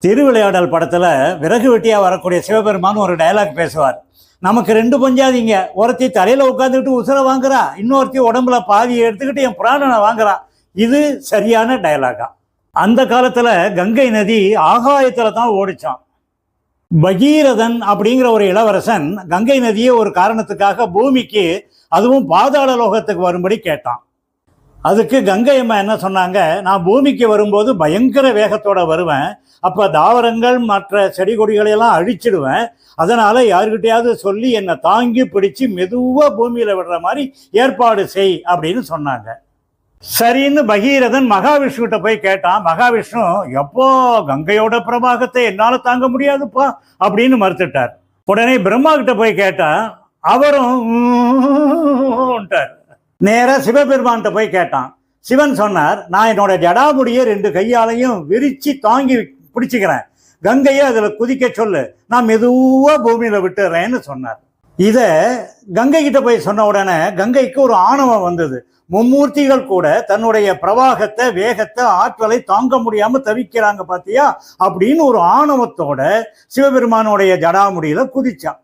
திருவிளையாடல் படத்தில் விறகு வெட்டியாக வரக்கூடிய சிவபெருமான் ஒரு டயலாக் பேசுவார். நமக்கு ரெண்டு பஞ்சாதிங்க, ஒருத்தி தலையில் உட்காந்துக்கிட்டு உசுரை வாங்குறா, இன்னொருத்தி உடம்புல பாதியை எடுத்துக்கிட்டு என் பிராணனை வாங்குறா. இது சரியான டயலாகா? அந்த காலத்தில் கங்கை நதி ஆகாயத்தில் தான் ஓடிச்சான். பகீரதன் அப்படிங்கிற ஒரு இளவரசன் கங்கை நதியை ஒரு காரணத்துக்காக பூமிக்கு, அதுவும் பாதாள லோகத்துக்கு வரும்படி கேட்டான். அதுக்கு கங்கை அம்மா என்ன சொன்னாங்க, நான் பூமிக்கு வரும்போது பயங்கர வேகத்தோட வருவேன், அப்போ தாவரங்கள் மற்ற செடி கொடிகளையெல்லாம் அழிச்சிடுவேன், அதனால் யாருக்கிட்டையாவது சொல்லி என்னை தாங்கி பிடிச்சி மெதுவாக பூமியில் விடுற மாதிரி ஏற்பாடு செய் அப்படின்னு சொன்னாங்க. சரின்னு பகீரதன் மகாவிஷ்ணுகிட்ட போய் கேட்டான். மகாவிஷ்ணு, எப்போ கங்கையோட பிரபாகத்தை என்னால் தாங்க முடியாதுப்பா அப்படின்னு மறுத்துட்டார். உடனே பிரம்மா கிட்ட போய் கேட்டான். அவரும் நேராக சிவபெருமான்கிட்ட போய் கேட்டான். சிவன் சொன்னார், நான் என்னோட ஜடாமுடியை ரெண்டு கையாலையும் விரிச்சு தாங்கி பிடிச்சிக்கிறேன், கங்கையை அதில் குதிக்க சொல்லு, நான் மெதுவாக பூமியில் விட்டுறேன்னு சொன்னார். இதை கங்கை கிட்ட போய் சொன்ன உடனே கங்கைக்கு ஒரு ஆணவம் வந்தது. மும்மூர்த்திகள் கூட தன்னுடைய பிரவாகத்தை, வேகத்தை, ஆற்றலை தாங்க முடியாம தவிக்கிறாங்க பார்த்தியா அப்படின்னு ஒரு ஆணவத்தோட சிவபெருமானுடைய ஜடாமுடியில குதிச்சான்.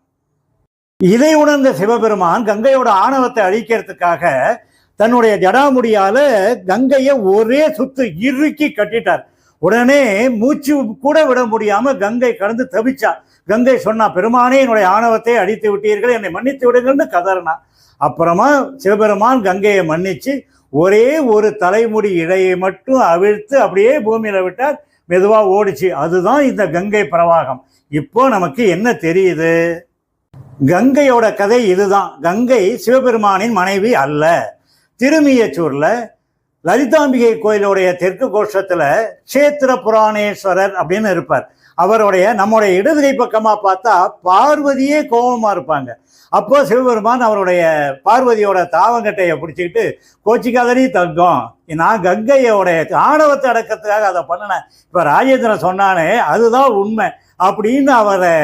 இதை உணர்ந்த சிவபெருமான் கங்கையோட ஆணவத்தை அழிக்கிறதுக்காக தன்னுடைய ஜடாமுடியால கங்கையை ஒரே சுத்து இறுக்கி கட்டிட்டார். உடனே மூச்சு கூட விட முடியாம கங்கை கடந்து தவிச்சா. கங்கை சொன்னா, பெருமானே என்னுடைய ஆணவத்தை அழித்து விட்டீர்கள், என்னை மன்னித்து விடுங்கள்னு கதறினா. அப்புறமா சிவபெருமான் கங்கையை மன்னிச்சு ஒரே ஒரு தலைமுடி இழையை மட்டும் அவிழ்த்து அப்படியே பூமியில விட்டார். மெதுவா ஓடிச்சு. அதுதான் இந்த கங்கை பிரவாகம். இப்போ நமக்கு என்ன தெரியுது? கங்கையோட கதை இதுதான். கங்கை சிவபெருமானின் மனைவி அல்ல. திருமியச்சூர்ல லலிதாம்பிகை கோயிலுடைய தெற்கு கோஷ்டத்துல கஷேத்திர புராணேஸ்வரர் அப்படின்னு இருப்பார். அவருடைய நம்முடைய இடதுகை பக்கமா பார்த்தா பார்வதியே கோபமா இருப்பாங்க. அப்போ சிவபெருமான் அவருடைய பார்வதியோட தாவங்கட்டையை பிடிச்சிக்கிட்டு, கோச்சிக்காதனி தங்கம், நான் கங்கையோட ஆணவத்தை அடக்கிறதுக்காக அதை பண்ணினேன், இப்போ ராஜேந்திரன் சொன்னானே அதுதான் உண்மை அப்படின்னு அவரை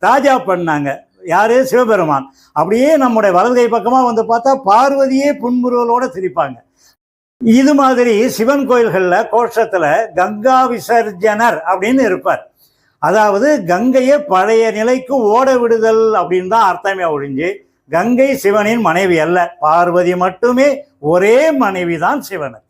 தாஜா பண்ணாங்க. யாரு? சிவபெருமான். அப்படியே நம்முடைய வலதுகை பக்கமா வந்து பார்த்தா பார்வதியே புன்முறுவலோட சிரிப்பாங்க. இது மாதிரி சிவன் கோயில்கள்ல கோஷத்துல கங்கா விசர்ஜனர் அப்படின்னு இருப்பார். அதாவது கங்கையை பழைய நிலைக்கு ஓட விடுதல் அப்படின்னு தான் அர்த்தமே ஒழிஞ்சு கங்கை சிவனின் மனைவி அல்ல. பார்வதி மட்டுமே ஒரே மனைவி தான் சிவனுக்கு.